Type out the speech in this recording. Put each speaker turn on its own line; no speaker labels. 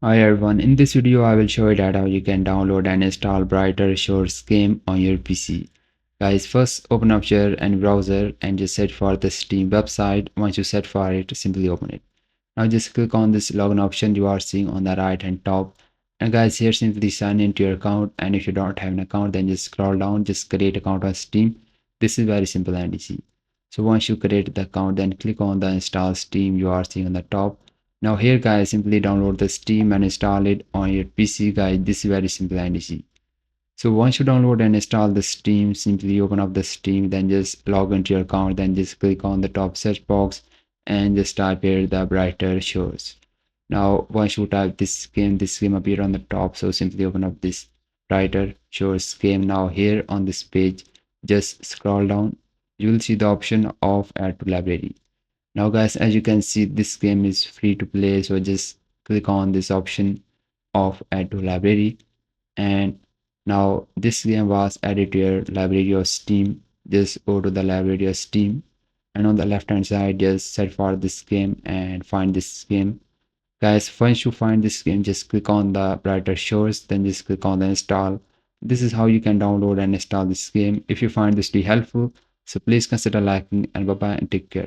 Hi everyone, in this video I will show you that how you can download and install Brighter Shores game on your PC. Guys, first open up your any browser and just search for the Steam website. Once you search for it, simply open it. Now just click on this login option you are seeing on the right hand top. And guys, here simply sign into your account, and if you don't have an account then just scroll down, just create account on Steam. This is very simple and easy. So once you create the account, then click on the install Steam you are seeing on the top. Now here guys, simply download the Steam and install it on your PC. Guys, this is very simple and easy. So once you download and install the Steam, simply open up the Steam, then just log into your account, then just click on the top search box and just type here the Brighter Shores. Now once you type this game appear on the top, so simply open up this Brighter Shores game. Now here on this page, just scroll down, you will see the option of add to library. Now guys, as you can see, this game is free to play, so just click on this option of add to library. And now this game was added to your library of Steam. Just go to the library of Steam, and on the left hand side just search for this game and find this game. Guys, once you find this game, just click on the Brighter Shores, then just click on the install. This is how you can download and install this game. If you find this to be helpful, so please consider liking, and bye bye and take care.